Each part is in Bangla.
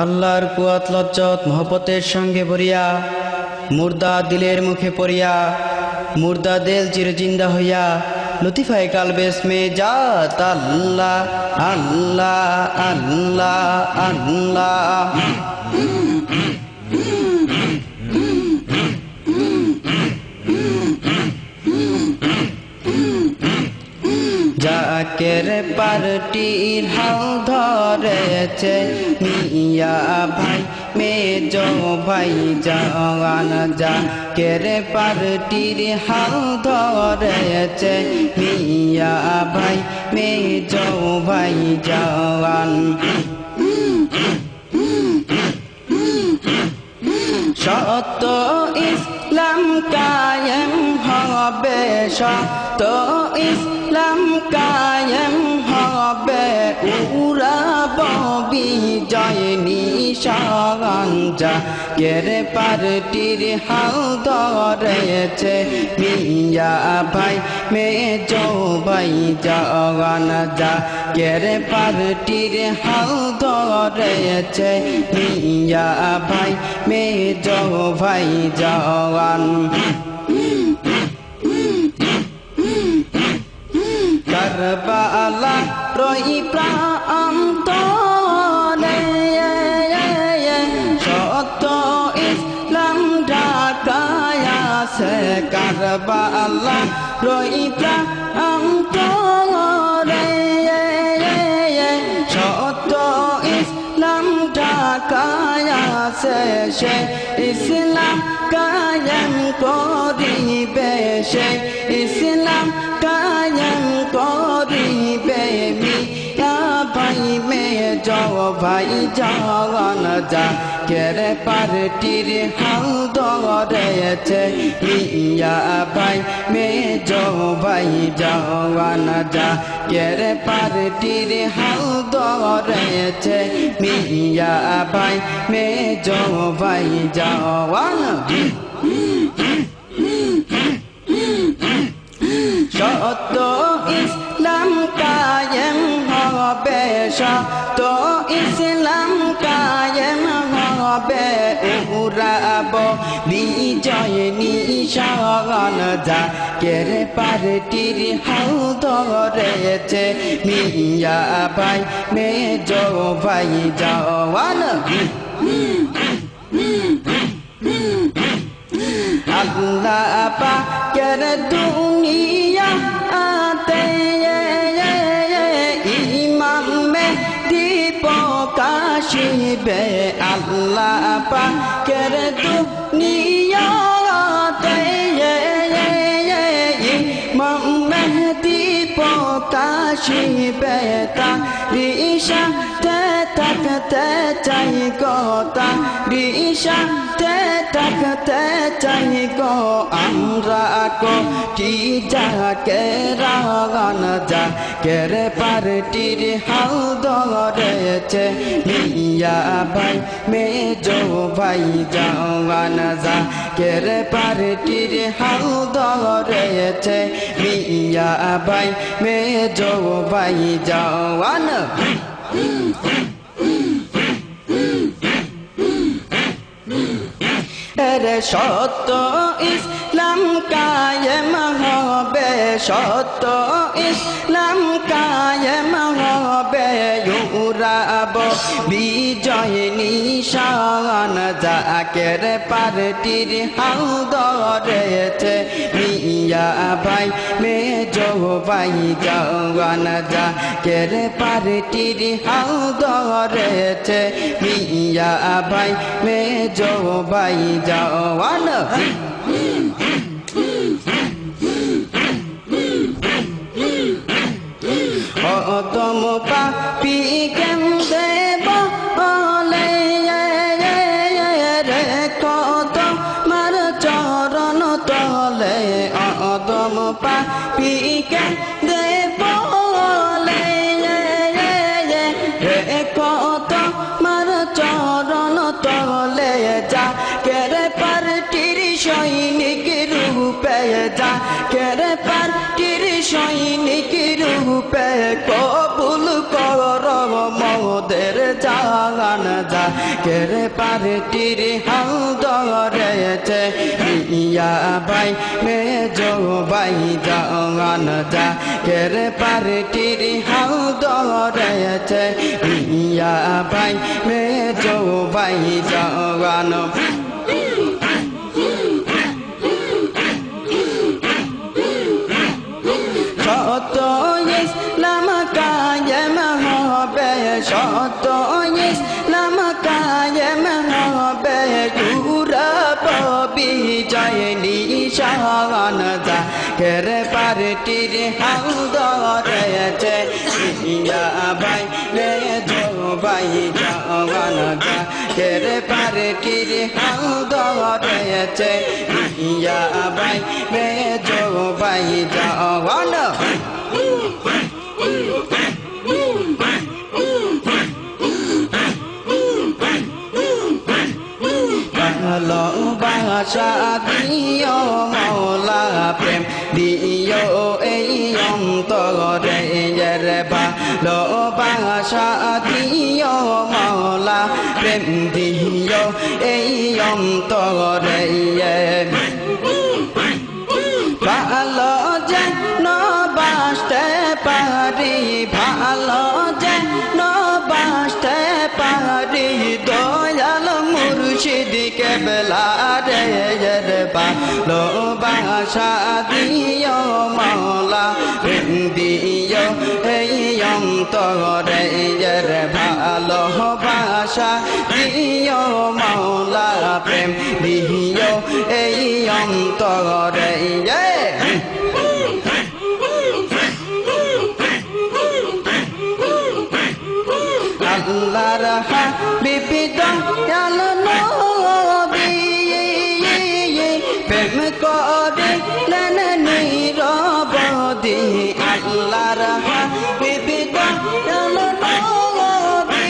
আল্লাহর কুয়াত লজ্জত মহব্বতের সঙ্গে ভরিয়া মুর্দা দিলের মুখে পড়িয়া মুর্দা দিল চিরজিন্দা হইয়া লতিফায়ে কালবেস মে জাত আল্লাহ আল্লাহ আল্লাহ আল্লাহ। জাকের পার্টির হাল ধরেছে মিয়া ভাই মেজো ভাই জওয়ান। জাকের পার্টির হাল ধরেছে মিয়া ভাই মেজো ভাই জওয়ান। সত্য ইসলাম কায়েম হবে, সত্য ইসলাম কায়েম হবে, উড়াব বিজয় নিশান। জাকের পার্টির হাল ধরেছে মিয়া ভাই মেজো ভাই জওয়ান। জাকের পার্টির হাল ধরেছে মিয়া ভাই মেজো ভাই জওয়ান। কারবালা রই প্রান্তরে সত্য ইসলাম ঢাকায় আছে। কারবালা রই প্রান্তরে সত্য ইসলাম ঢাকায় আছে। সে ইসলাম কায়েম করিবে, সে ইসলাম কায়েম করিবে মিয়া ভাই মেজো ভাই জওয়ান। জাকের পার্টির হাল ধরেছে মিয়া ভাই মেজো ভাই জওয়ান। জাকের পার্টির হাল ধরেছে মিয়া ভাই মেজো ভাই জওয়ান। সত্য ইসলাম কায়েম হবে, সত্য ইসলাম কায়েম হবে, উড়াব বিজয় নিশান। জাকের পার্টির হাল ধরেছে মিয়া ভাই মেজো ভাই জওয়ান। আল্লাহ পাকের দুনিয়া আতে ইমাম মেহদি প্রকাশিবে। আল্লাহ পাকের দুনিয়া আতে ইমাম মেহদি প্রকাশিবে। তারিশাতে থাকতে চাই গো, তারিশাতে থাকতে চাই গো আমরা কোটি জাকের রাগান। জাকের পার্টির হাল ধরেছে মিয়া ভাই মেজো ভাই জওয়ান। জাকের পার্টির হাল ধরেছে মিয়া ভাই মেজো ভাই জওয়ান। সত্য ইসলাম কায়েম হবে, সত্য ইসলাম কায়েম হবে, উড়াব বিজয় নিশান। জাকের পার্টির হাল ধরেছে মিয়া ভাই মেজো ভাই জওয়ান। জাকের পার্টির হাল ধরেছে মিয়া ভাই মেজো ভাই জওয়ান। অদম পাপী কেন্দে বলে রে কত মার চরণ তলে। অদম পাপী কেন্দে বলে রে কত মার চরণ তলে। জাকের পার্টির সৈনিক রূপে, জাকের পার্টির সৈনিক রূপে কবুল কর মোদের জাগান। যা কেরে পার্টির হাল ধরেছে ইয়া ভাই মেজো ভাই জান যা কেরে পার্টির হাল ধরেছে ইয়া ভাই মেজো ভাই জান শত ইসলাম কায়েম হবে শত ইসলাম কায়েম হবে গুরব বিজয় নিশান যা কেরে পার্টির হাল ধরেছে ইয়া ভাই মেজো ভাই জান যা কেরে পার্টির হাল ধরেছে ইয়া ভাই মেজো ভাই জান ভালোবাসা দিও মৌলা প্রেম দিও এই অন্তরে রে ভালোবাসা দিও মৌলা প্রেম দিও এই অন্তরে ভালো যেন বাসতে পারি ভালো যেন বাসতে পারি দয়াল মুর্শিদ কেবলা রে ভালোবাসা দিও মৌলা প্রেম দিও এই অন্তরে ভালোবাসা দিও মৌলা প্রেম দিও এই অন্তরে আল্লাহর হাবিব দয়াল নবী প্রেম করিলেন নিরবধি আল্লাহর হাবিব দয়াল নবী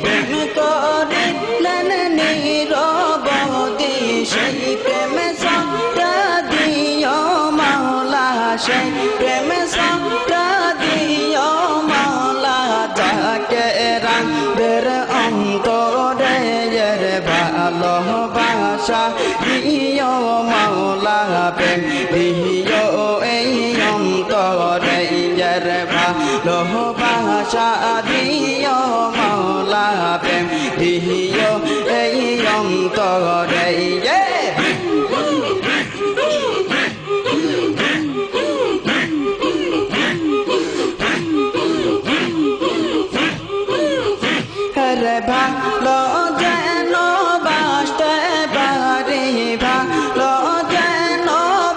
প্রেম করিলেন নিরবধি সেই প্রেম সত্তা দিও মাওলা সেই প্রেম সত্তা দিও দের অন্তরে ভালোবাসা দিও মাওলা প্রেম দিও এই অন্তরে ভালোবাসা দিও মাওলা প্রেম দিও এই অন্তরে ভালো যেন বাসতে পারি ভালো যেন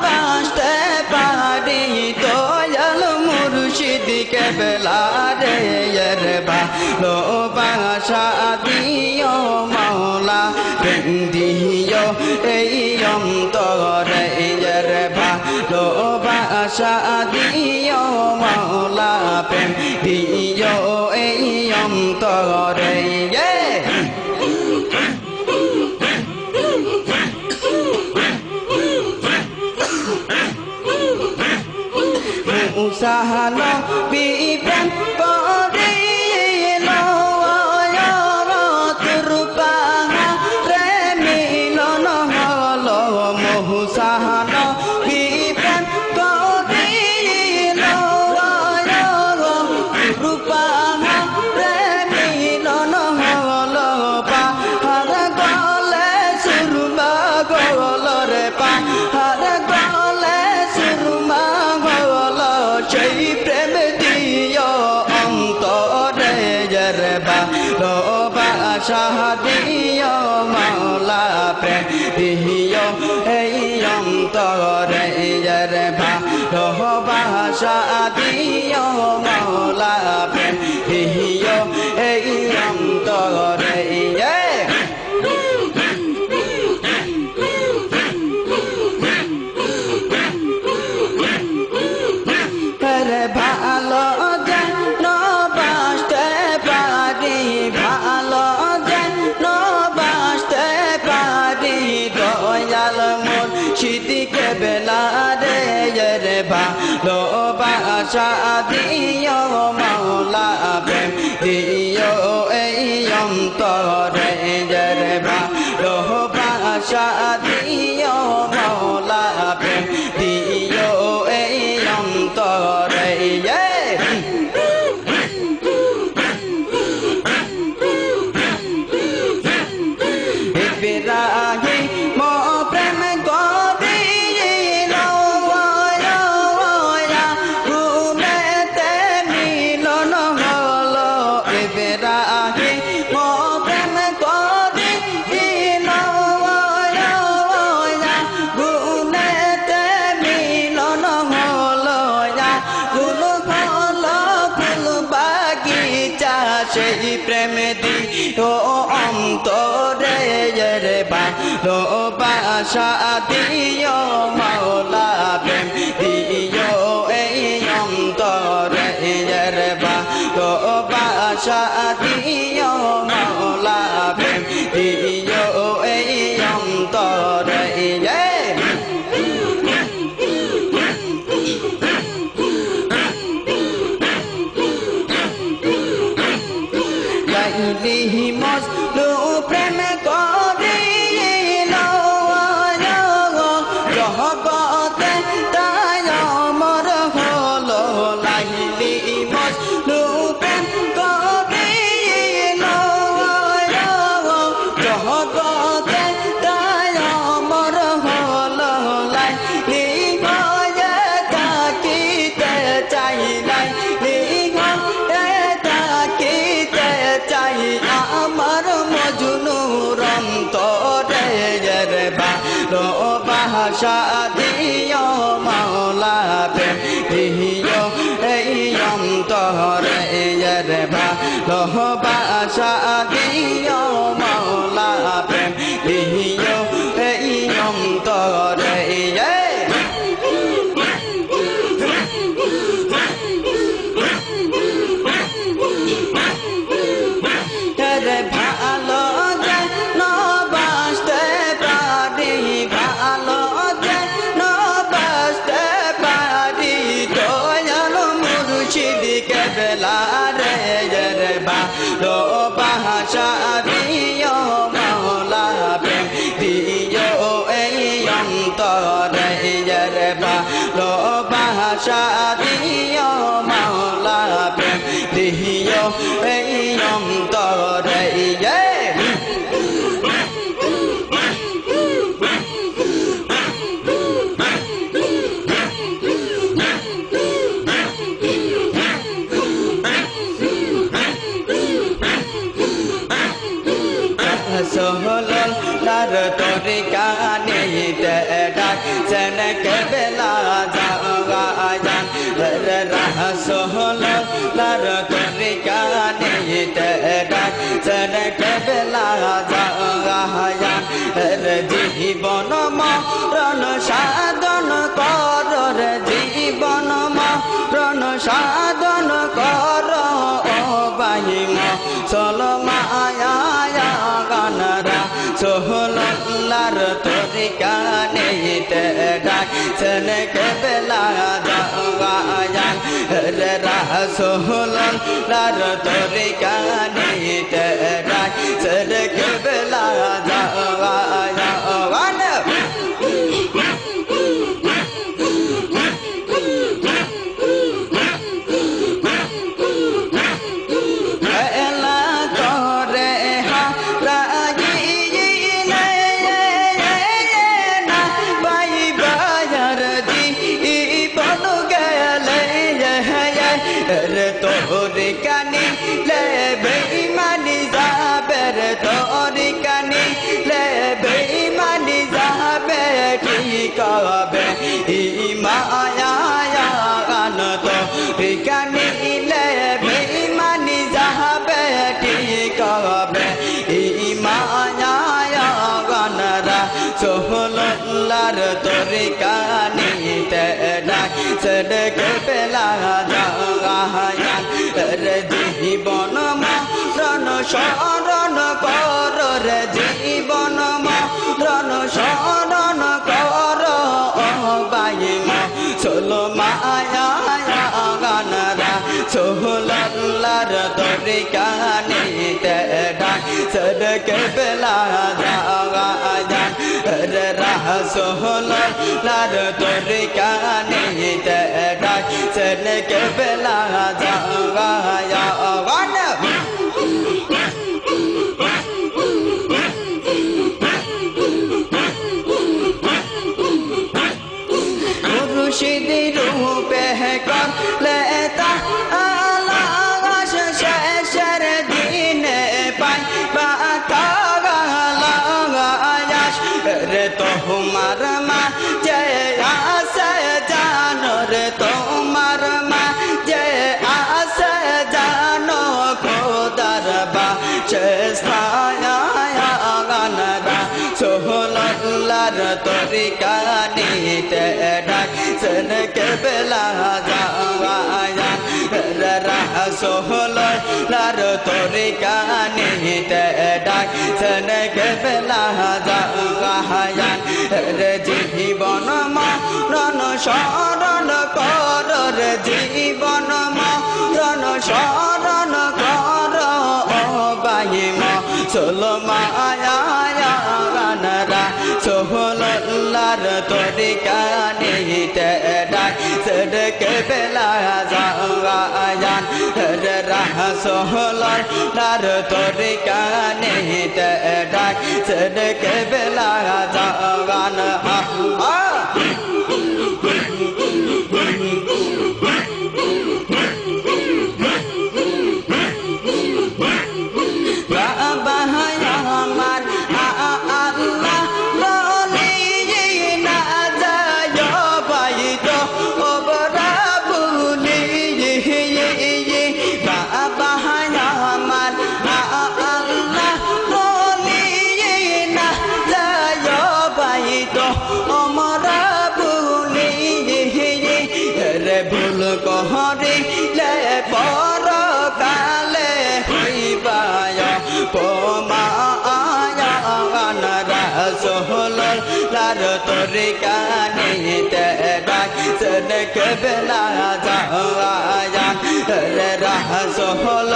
বাসতে পারি দয়াল মুর্শিদ কেবলা রে ভালোবাসা দিও মাওলা প্রেম দিও এই অন্তরে ভালোবাসা দিও মাওলা প্রেম দিও এই অন্তরে মুসাহান বিপ্রেম করিল তুরুপাহা প্রেমিলন হল মুসাহান বিপ্রেম করিল তুরুপাহা প্রেমিলন হল পাহাড় গলে সুরমা গল রে পাহাড় গলে সুরমা গল সেই প্রেম দিও অন্তরে ভালোবাসা দিও মাওলা প্রেম দিও এই অন্তরে ভালোবাসা দিও মাওলা প্রেম দিও এই অন্তরে ভালো যেন বাসতে পারি ভালো যেন বাসতে পারি দয়াল মুর্শিদ কেবলা অন্তরে রে ভালোবাসা দিও মৌলা প্রেম দিও এই অন্তরে ইব্রাহিম প্রেম করিল গুণেতে মিলন হলো ইব্রাহিম প্রেম করিল গুণেতে মিলন হলো গুণ হলো ফুল বাগিচা সেই প্রেম দিও অন্তরে রে ভালোবাসা দিও মৌলা প্রেম দিও এই অন্তরে রে ভালোবাসা দিও মৌলা প্রেম দিও এই অন্তরে লাইলি মজনু প্রেম করিল জগতে তাই অমর হলো লাইলি মজনু প্রেম করিল জগতে তাই অমর হলো লাইলি হয়ে থাকিতে চাই লাইলি চাই আমার মজনুর অন্তরে রে ভালোবাসা দিও মৌলা প্রেম দিও এই অন্তরে রে ভালোবাসা দিও মৌলা প্রেম দিও এই অন্তরে ভালো যেন বাঁচতে পারি ভালো যেন বাঁচতে পারি দয়াল মুর্শিদ কেবলা রে ভালোবাসা দিও মৌলা প্রেম দিও এই অন্তরে রে ভালোবাসা দিও মৌলা প্রেম দিও এই অন্তরে সোহলল লার তোরে কানে ডাক সন কেবলা জাগায়ান রাহ সোহলল লার তোরে কানে ডাক সন কেবলা জাগায়ান জীবন মরণ সাধন কর জীবন মরণ সাধন কর ও বাহিম চল মায়া গানরা সোহলার তোরি কানে ডাক সন কেবলা জাগায়ান রে রাহ সোহলার তোরি কানে ডাক সন কেবলা জাগায়ান তোরে কানি লে বেঈমানি যাবে তোরে কানি লে বেঈমানি যাবে ঠিক হবে মায়া গান তোরে কানি লে বেঈমানি যাবে ঠিক হবে মায়া গানরা সোহলার তোরে কানি তে ডাক সদকে পেলা জাগায়ান রে জীবন মরণ শরণ কর রে জীবন মরণ শরণ কর বাহিম চল মায়া গানরা সোহলার তোরে কানে ডাক सदके बेला जान रसूल लार तोरी कानी ते डाक सदके बेला जान मुर्शिदी रूपे कर लेता आलाश शेर दिन पाई बाका लगायाश रे तुम्हार माँ जय आस जानो रे तुम्हार माँ जय आस जानो खुदार बादशाह गानरा सोहलार तोरी कानी ते डाक सन के बेला जान रसूल तोरी कानी ते डाक सन के बेला जान रे जीवन मरण शरण कर रे जीवन मरण शरण कर बाहिम सोलमाया गानरा सोहलार तोरी कानी ते डाक सदके बेला जान रसूल तोरी कानी ते डाक सदके बेला जान भूल कहरिले पर काले हईबाय पमाया गानरा सोहलार तोरी कानी ते डाक सदके बेला जान रसूल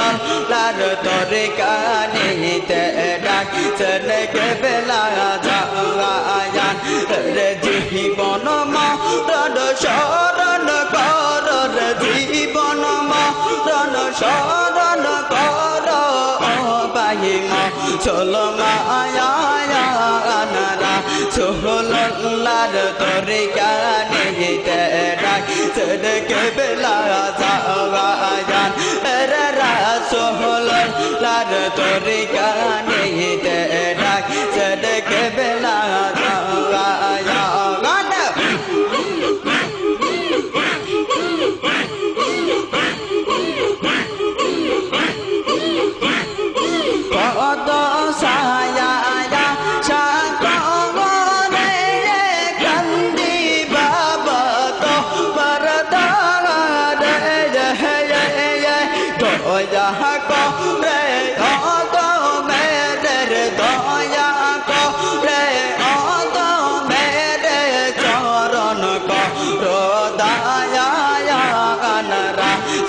तोरी कानी ते डाक सदके बेला जान रे जीवन मरण शरण कर जीवन मरण शरण कर बाहिम सोलमाया गानरा सोहलार तोरी कानी ते डाक सदके बेला जान रसूल तोरी कानी ते डाक सदके बेला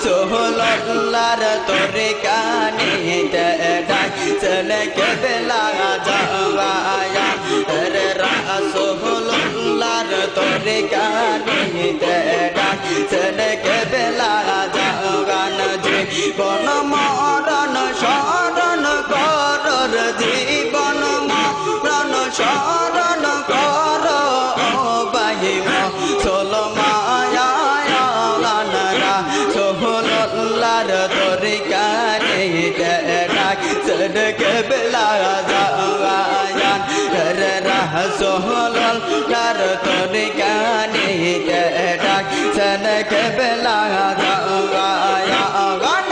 सोहलार तोरी कानी ते डाक सदके बेला जान रसूल तोरी कानी ते डाक सदके बेला जान जीवन मरण शरण कर जीवन मरण शरण कर बाहिम सोलमाया गानरा सोहलार तोरी कानी ते डाक सदके बेला जान रसूल तोरी कानी ते डाक सदके बेला जान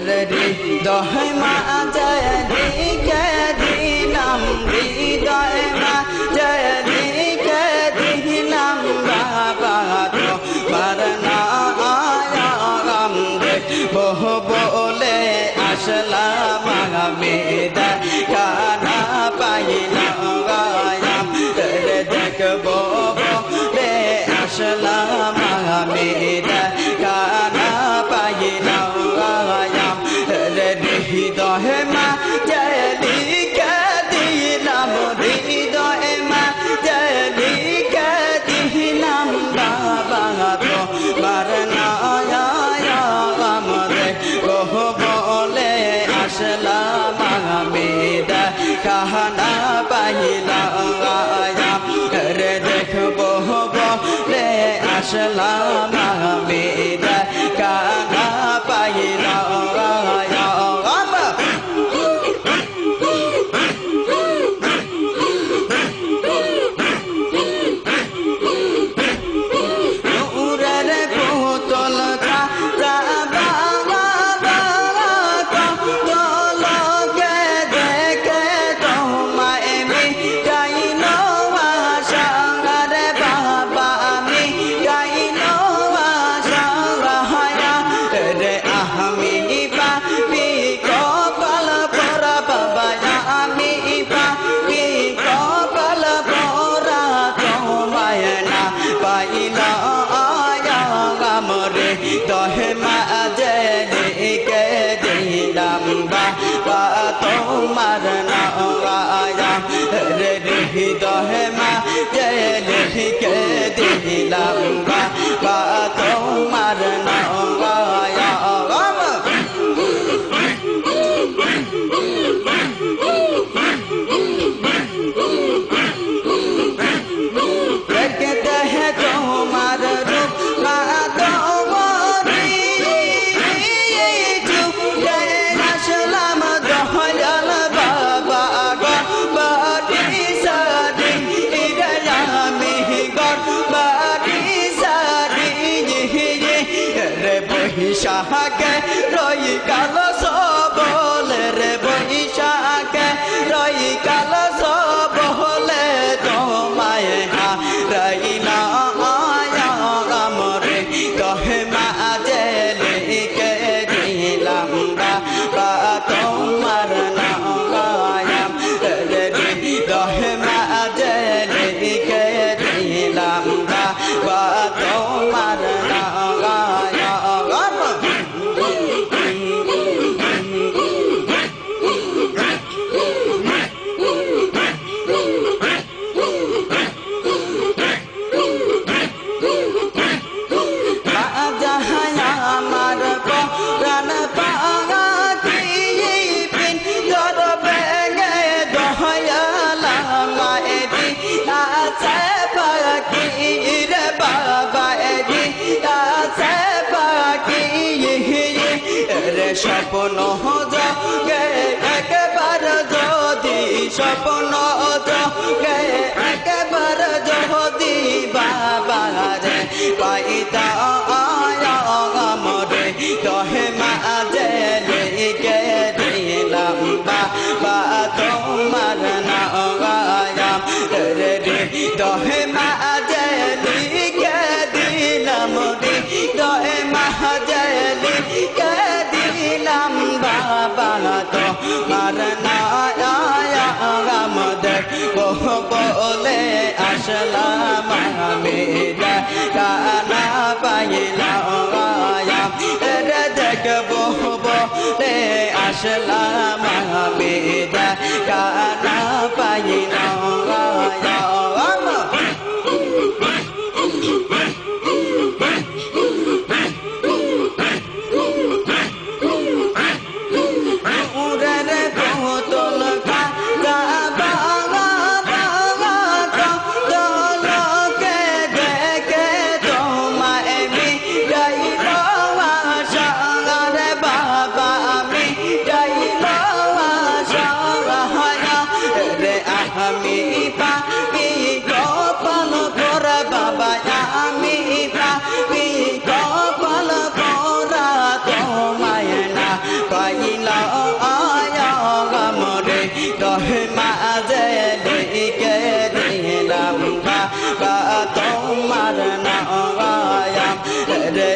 हृदय माँ जय के दीनम हृदय माँ जय के दीनम बाबा तो मरना आया गम दे बहु बोले পাইলাম রে দেখবো বলে আসলাম আমি দেখা না পাইলাম দহে মাঝে লিখে দিলাম বাবা তোমার নাম রে দহে মাঝে লিখে দিলাম বাবা তোমার নাম দেখতে हैं তোমার রূপ বৈশাখে রই কালো সবলে রে বৈশাখে রই কালো সবলে তোমায় হারাইনা আমরে দহে মাঝে লিখে দিলাম বাবা তোমার নাম রে দহে মাঝে লিখে দিলাম বাবা তোমার নাম স্বপ্ন জগে একবার যদি স্বপ্ন জগে একবার যদি বাবা রে পাইতা আমরে দহে মাঝে লিখে দিলাম বাবা তোমার নাম রে দহে মাঝে লিখে দিলাম রে দহে মাঝে লিখে দিলাম বাবা তোমার নাম দেখবো বলে আসলাম আমি কানা পাইলাম রে দেখবো বলে আসলাম আমি কানা পাইলাম দহে মাঝে লিখে দিলাম বাবা তোমার নাম রে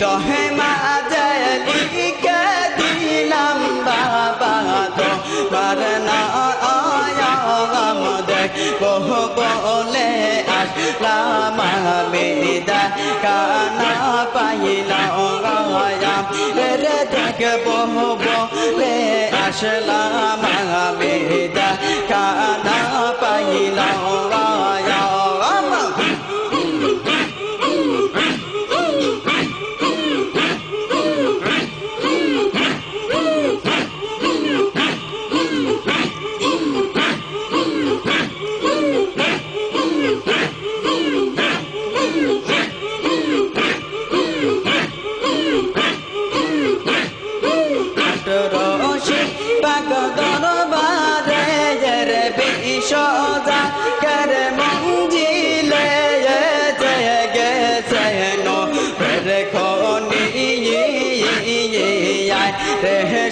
দহে মাঝে লিখে দিলাম বাবা তোমার নাম দেখবো বলে আসলাম আমি কানা পাইলাম রে দেখবো বলে আসলাম আমি কানা পাইলাম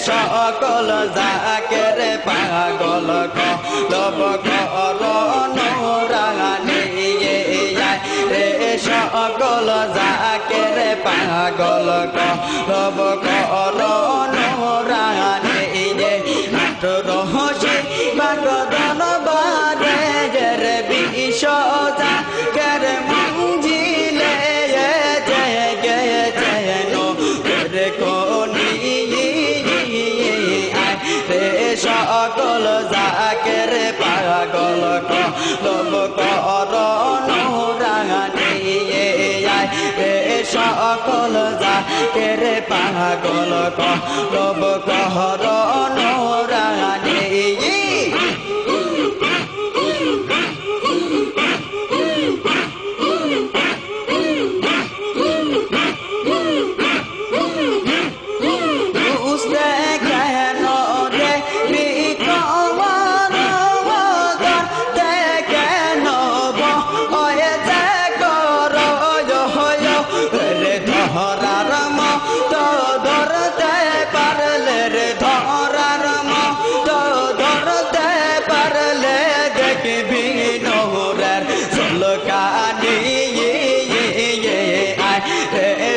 সকল জাকের পাগল কলব করনো রাঙানি রে সকল জাকের পাগল কলব করনো রাঙানি রহস্য বাগদন বারে রে বিশ্ব জাকের মঞ্জিলে জয় জয় জয় নো রে কোনি রে সকল জাকের পাগল কলব করনো রাঙানি রে সকল জাকের পাগল কলব করনো রাঙানি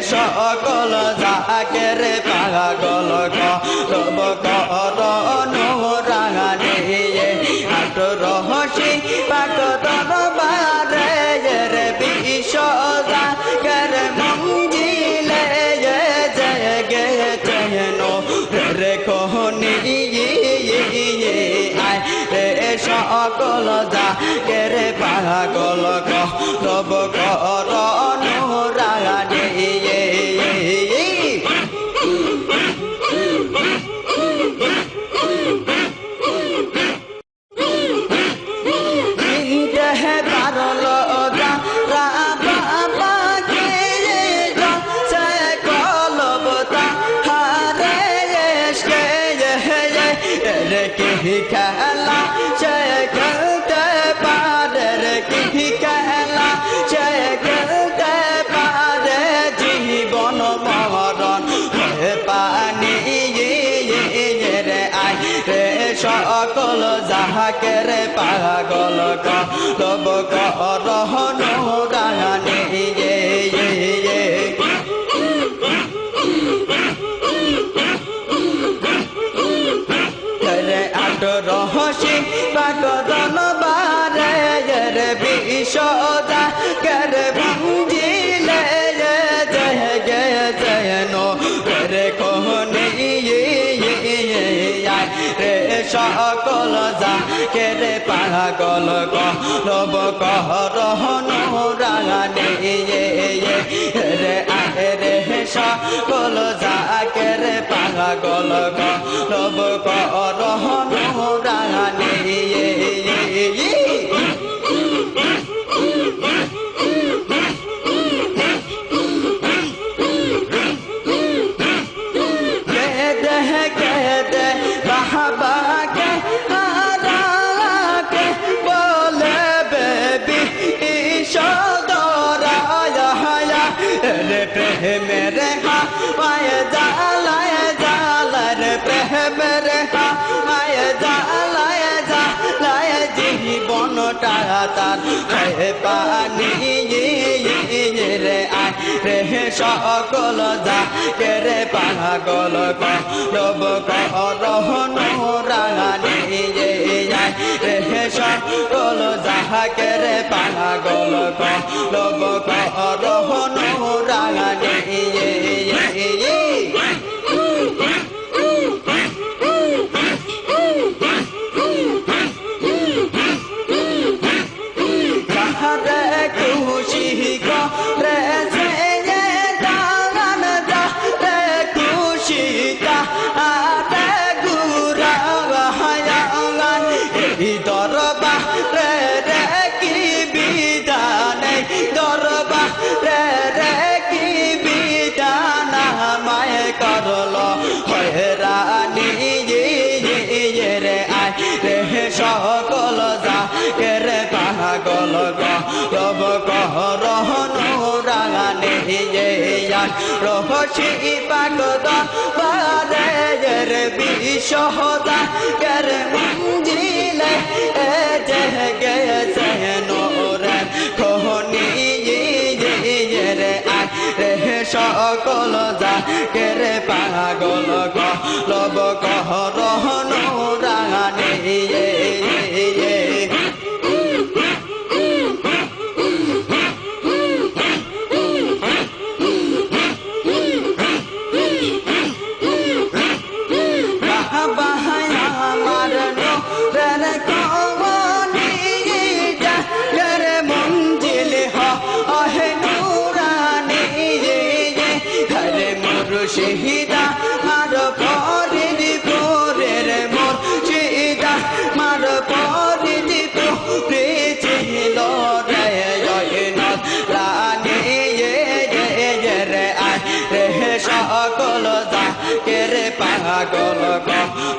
সকল জাকের পাগল কলব করনো রাঙানি হাট রহস্যি পাগদন বারে রে বিশ্ব জাকের মঞ্জিলে জয় গে চেনো রে কোহনি রে সকল জাকের পাগল কলব করনো রাঙানি খেলা সে খেলতে পারে রে কি খেলা সে খেলতে পারে জীবন মরণ হয়ে পানি রে আয় রে সকল জাকের পাগল কলব করনো রাঙানি রহস্য পাগদন বারে রে বিশ্ব জাকের মঞ্জিলে জয় জয় জয় নো রে কোহনি রে সকল জাকের পাগল কলব করনো রাঙানি রে আহে রে সকল জাকের পাগল কলব করনো রাঙানি मेरे हाय जालाय जालाय मेरे हाय जालाय जालाय জীবনটা তার হয়ে পানি রে আয় রে সকল জাকের পাগল কলব করনো রাঙানি রে সকল জাকের পাগল কলব করনো রাঙানি দরবার রে কি বিধান রহসি পাগদ বারের বিশহদা কের মঞ্জিলে গেছে নোরে খনি রে রে সকল যা কেরে পাগল লব কহরহন রাগানে শহীদা মার পরিধি পুরের মোর শহীদা মার পরিধি পুরে ছিল রে জয়নাথ রানী রে আয় রে সকল যাকে রে পাগল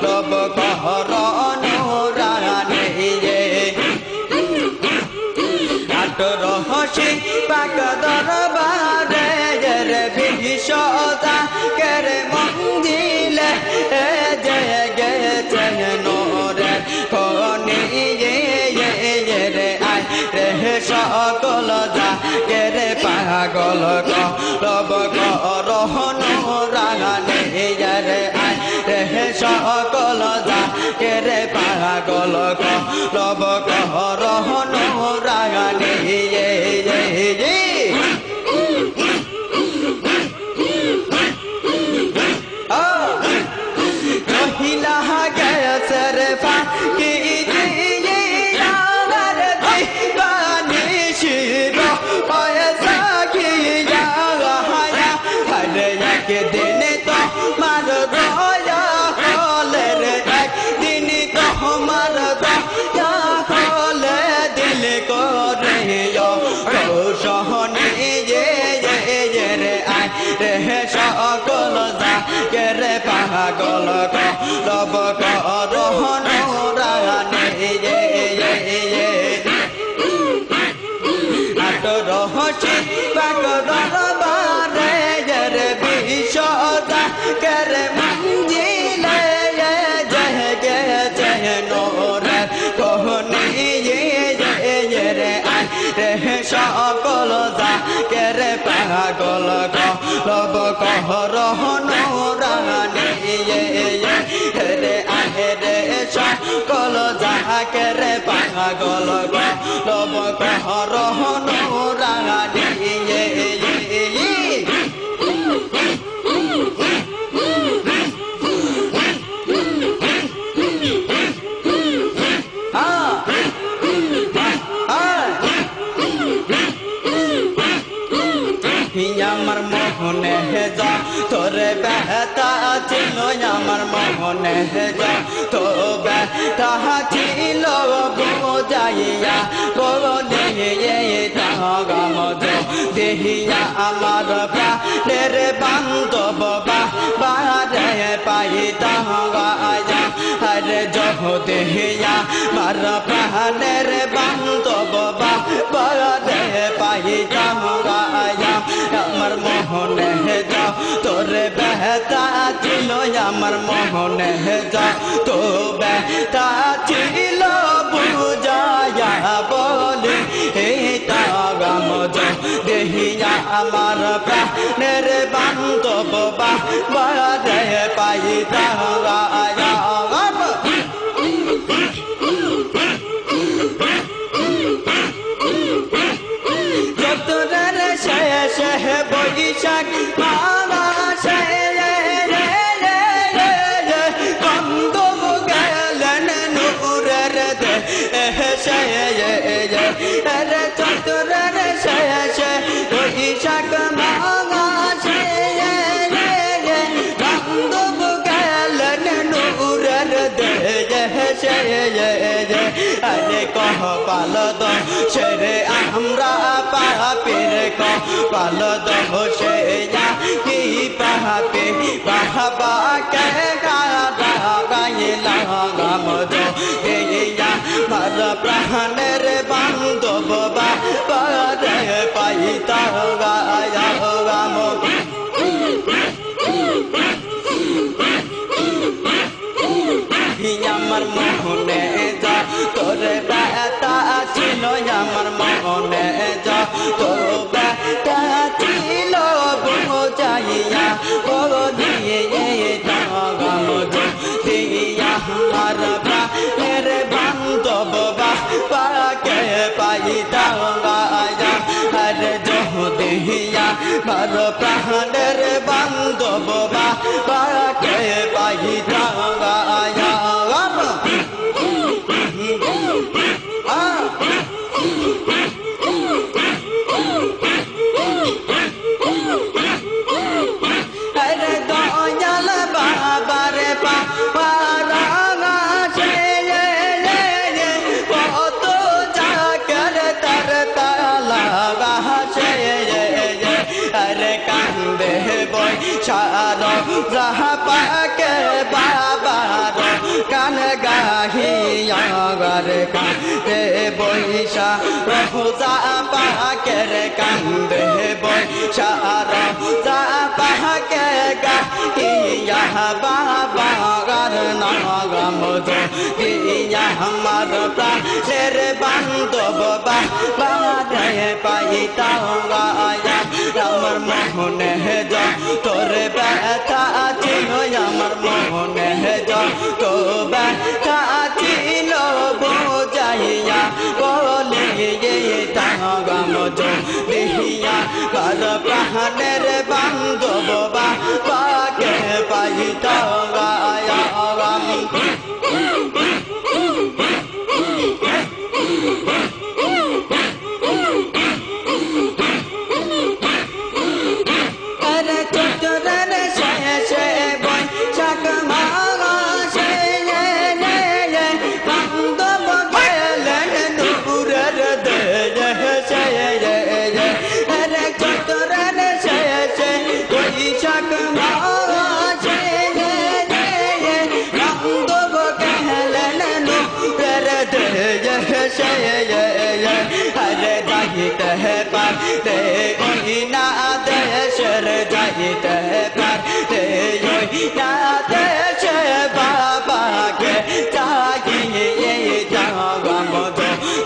লব কহরন রানী রহসি পাক দরবারে রে বিশদা কেরে মঞ্জিলে গেছে নোরে খনি রে আয় রে সকল যা কেরে পাগল লব করহন রাগানে রে আয় রে সকল যা কেরে পাগল লব করহন রাগানে মহিলা গেছে রে ফাঁকি দিয়ে আমার দিবানি শির পয়সা গিয়া হরে একদিন তো মার দয়া হলে রে একদিন তো মার দয়া হলে দিল করে সহনে রে আয় রে সকল যা রে পাগল লব করহন রাগানে রহসি পাক দরবারে রে বিশদা কেরে মঞ্জিলে গেছে নোরে খনি রে আয় রে সকল যা কেরে পাগল লব কহরহন রাগানে রে আয় রে সকল যা কেরে পাগল লব কহরহন রাগানে আমার মোহনে যা তোরে বেহতা ছিল আমার মোহনে যা তো বেহতা ছিল বোঝাইয়া বলে গাম দেহিয়া আমার প্রাণের বান্ধব বারে পাইতা গায়া হরে জহ দেহিয়া মার প্রাণের বান্ধব বারে পাইতা গায়া আমার মোহনে যাও তোরে বেহতা ছিল আমার মোহনে যাও তো বেহতা ছিল বুঝায়া বলে গাম দেহিয়া আমার প্রাণের বান্ধব বারে পাইতা গায়া যতরের শেষ বৈশাখ মাসে বন্ধু গেলেন নূরের দেশে চতুরের শেষ বৈশাখ মাসে বন্ধু গেলেন নূরের দেশে আরে কহ পাল দোষে আমরা পাপের পাল দোষে কি পাপে বাবা কে গাইলা গাম দেয়া মার প্রাণের বান্ধব বারে পাইতা গায়া গাম ছিল আমার মনে যত ব্যথা ছিল বোঝাইয়া বলিয়ে দাম দিয়া আমার প্রাণের বান্ধব বাবাকে পাইতাম আর দিয়া আমার প্রাণের বান্ধব বাবাকে পাইতাম সারো যাহা পাকে বাবার গান গাহিয়া গারে কান্দে বৈশা রোজা পাকের কান্দে বৈশা রোজা পাকে গাহিয়া বাবার নাম দিয়া আমার প্রাণের বান্ধব বাবারে পাইতাম আমার মোহনে তোর ব্যথা ছিল আমার মোহনে তো ব্যথা ছিল বোঝাইয়া বলে তাগাম দেহিয়া কার প্রাণের বান্ধব বাবাকে পাইতাম পারতে ওই না দেশের যাইতে পারতে ওই না দেশে বাবাকে চাইয়ে যাগাম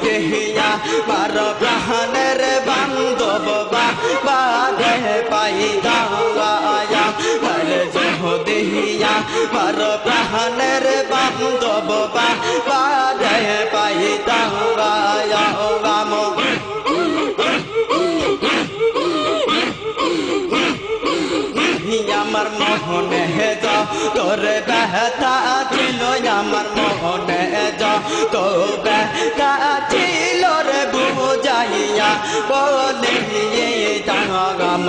দেহিয়া মার প্রাণের বান্ধব বাবাকে পাইতাম দেহিয়া মার প্রাণের বান্ধব বাবাকে পাইতাম গাম আমার মোহনে তোর ব্যথা ছিল আমার মোহনে তো ব্যথা ছিল রে বুঝাইয়া বলে দাগাম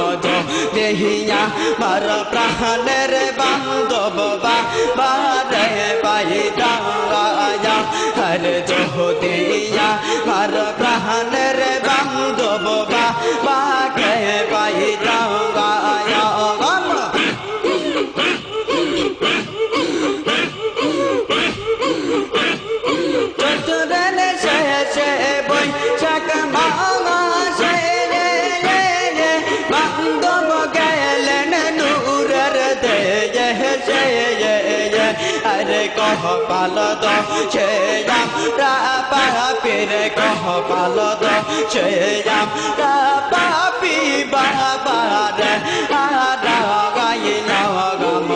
দেহিয়া মার প্রাণের বান্ধব বাবারে পাইতাম হর দিয়া মার প্রাণের বান্ধব বাবাকে পাইতাম কহ পাল দো সে পাপির কহ পাল দো সে পাপি বাবার গাই গাম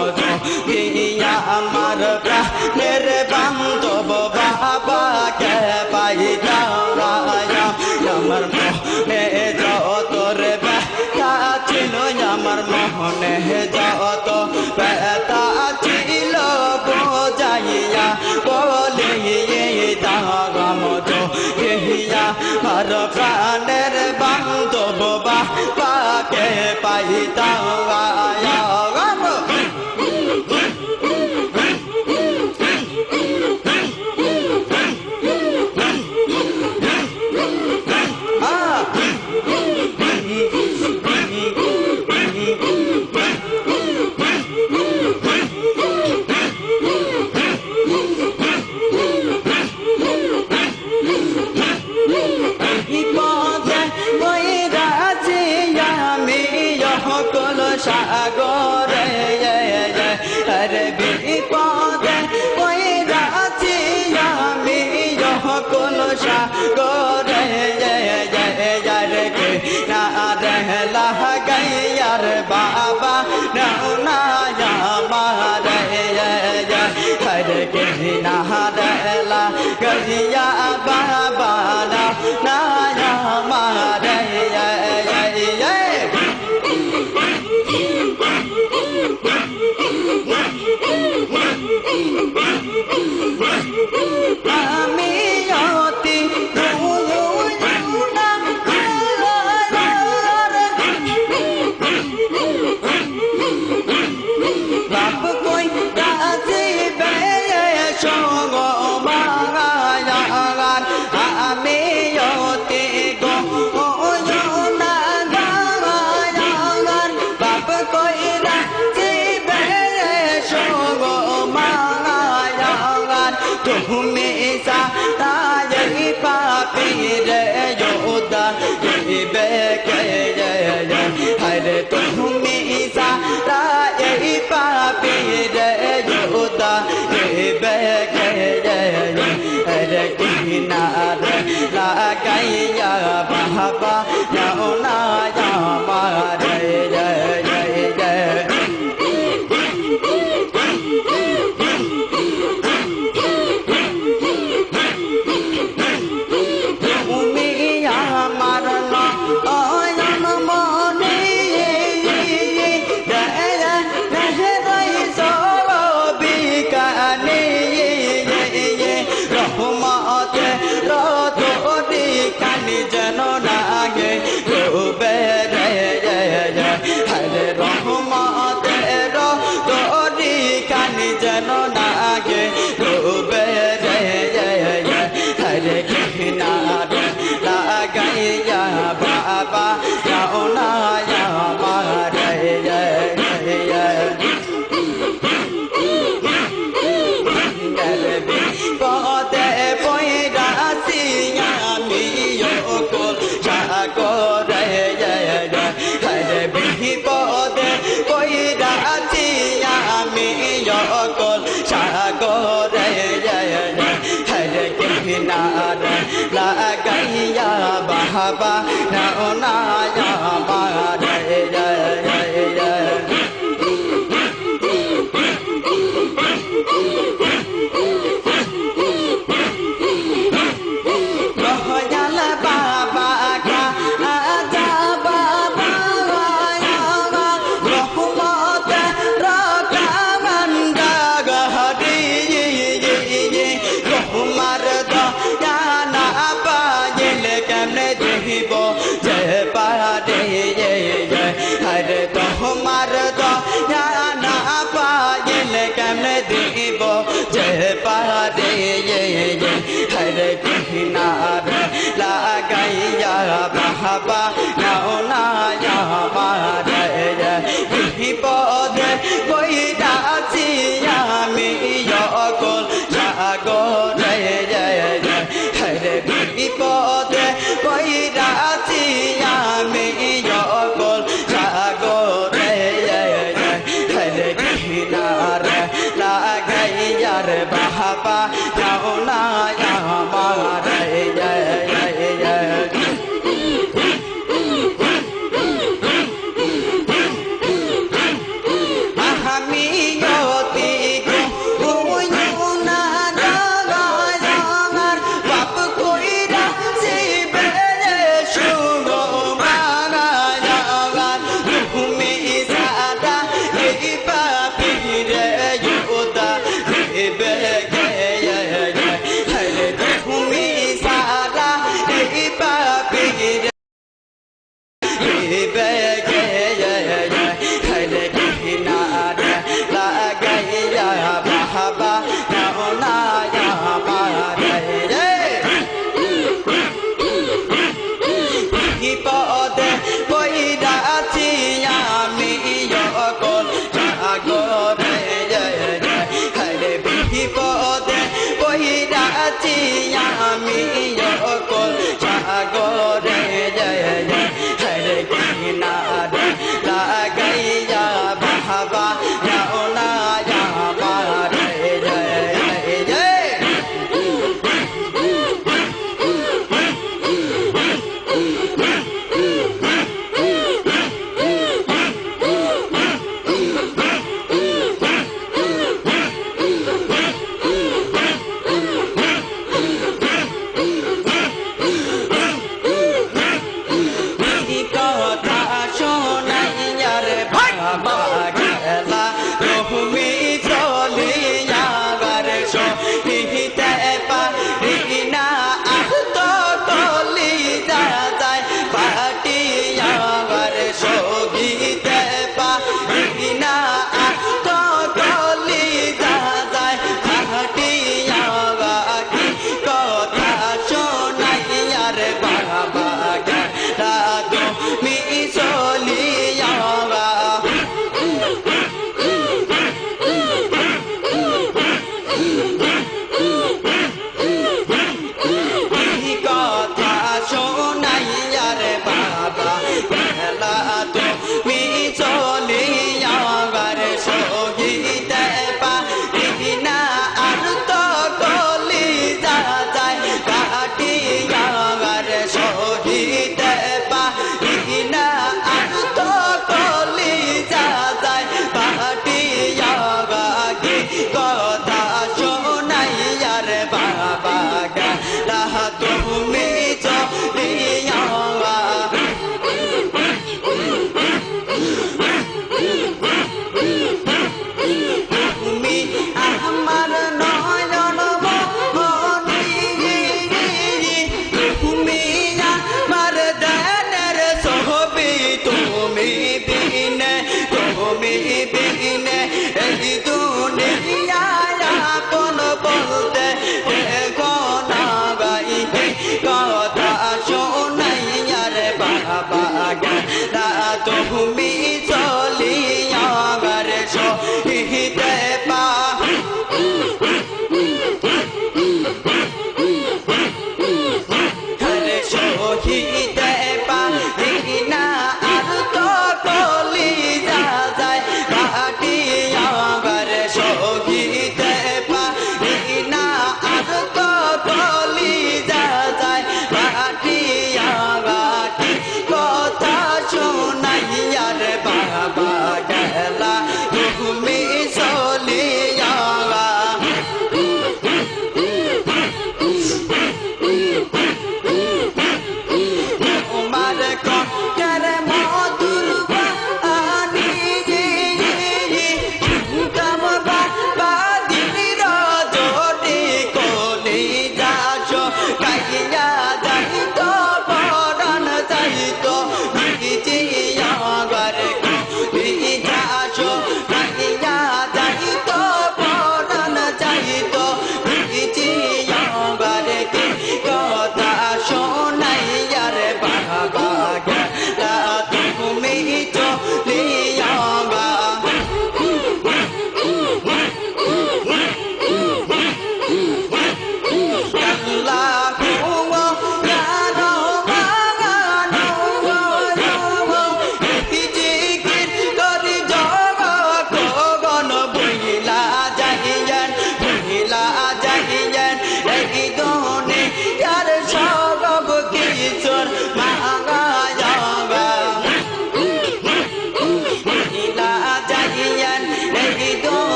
দিয়া আমার প্রাণের বান্ধব বাবাকে পাইতাম আমার মোহনে তোর ব্যথা ছিল আমার মোহনে যত ব্যথা ছিল বোঝাইয়া বলে দাগাম দেহিয়া আর প্রাণের বান্ধব বাবাকে পাইতাম kina la kaya baba na ya ma de Baba na na ya ma de yeah. গেলা তুমি চলিয়া গারে সহিতে পারি না আর তো কলি যা যায় কাটিয়া গারে সহিতে পারি না আর তো কলি যা যায় কাটিয়া গাকি কথা শোনাইয়া রে বাবা গেলা তুমি চলিয়া তুমি আমার নয়ন মনি তুমি আমার দেনের ছবি তুমি বিনে এই দুনিয়ায় আপন বলতে এখন গাইতে কথা শোনাইয়া রে বাবা গেলা তুমি চলিয়া গারে সহিতে পারে সহিতে পারি না আর তো কলি যা যায় কাটিয়া গারে সহিতে পারি না আর তো কলি যা যায় কাটিয়া গাটি কথা শোনাইয়া রে বাবা গেলা তুমি চলিয়া তোমার কণ্ঠের মধুর বাণী শুনতাম বাবা দিনের জোরে কলি যাস গাইয়া যাইত পরাণ যাইত ভিজিয়া গারে কলি যাস গাইয়া যাইত পরাণ যাইত ভিজিয়া গারে কি কথা শোনাইয়া রে বাবা গেলা তুমি চলিয়া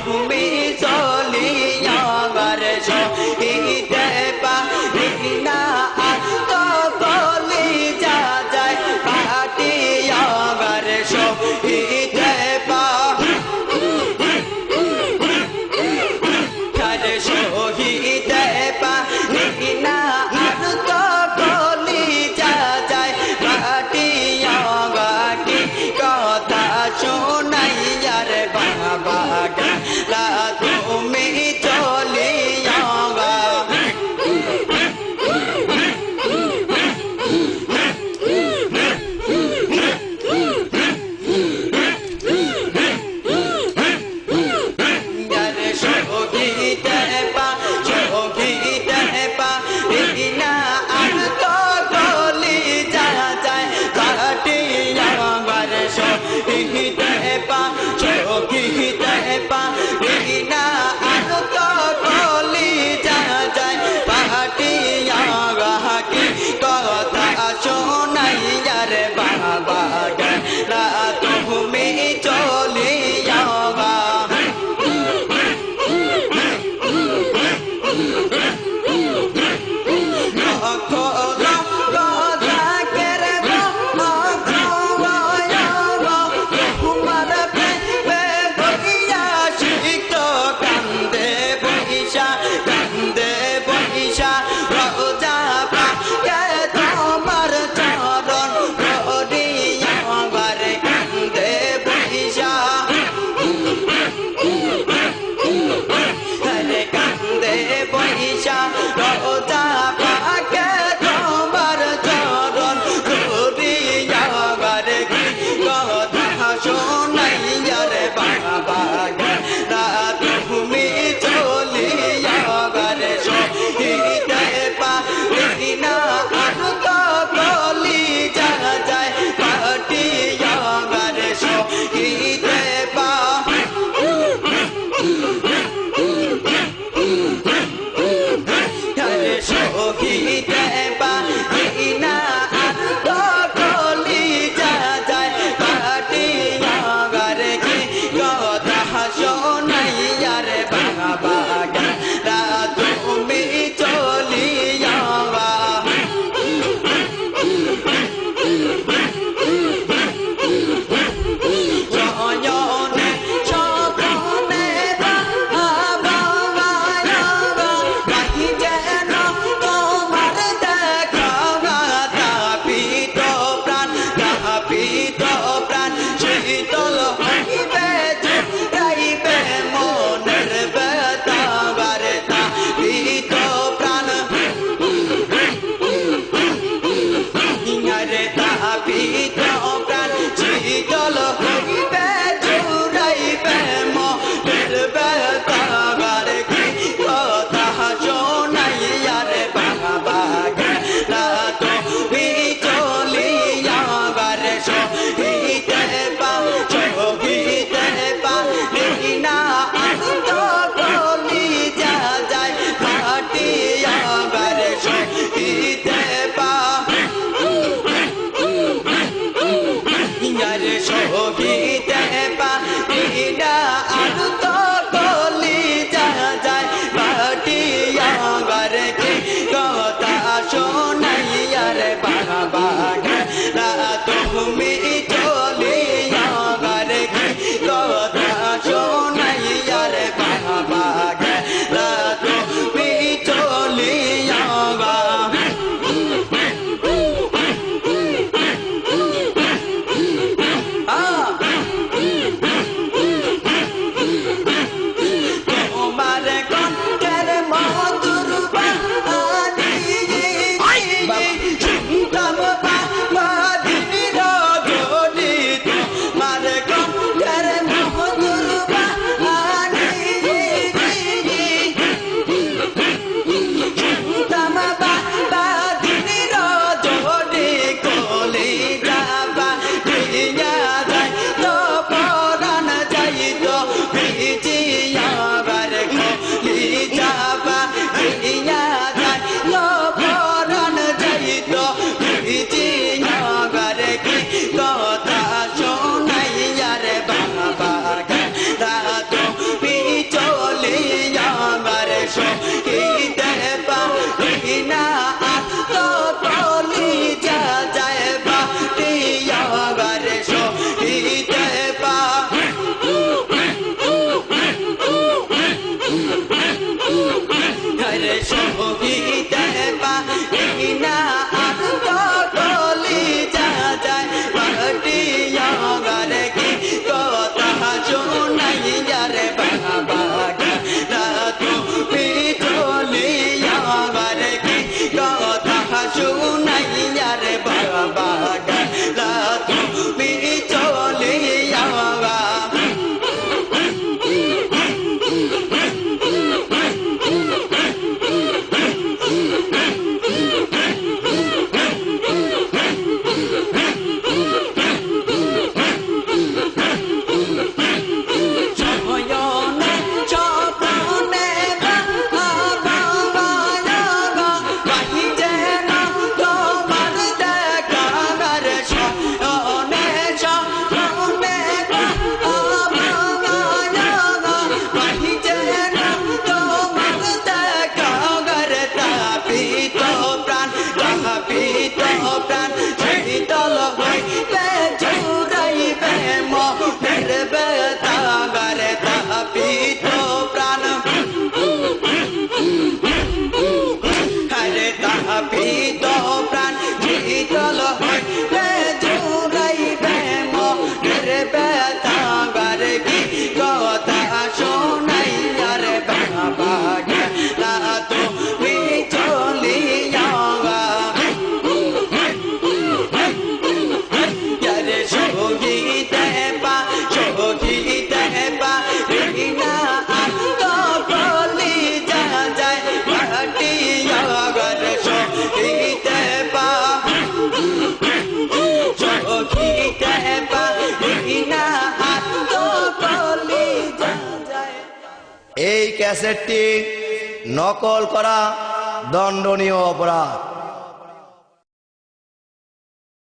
তুমি চলিয়া গারে সহিতে পারি না আর তো কলি যা যায় কাটিয়া গারে সহিতে পারে সহিতে পারি না আর তো কলি যা যায় কাটিয়া গাটি কথা শোনাইয়া রে বাবা গেলা তুমি চলিয়া গারে সহিতে পারি না আর তো কলি যা যায় কাটিয়া গারে সহিতে পারি না আর তো কলি যা যায় পাটিয়া গাকি কথা শোনাইয়া রে বাবা গেলা তুমি চলিয়া তুমি ক্যাসেটটি নকল করা দণ্ডনীয় অপরাধ।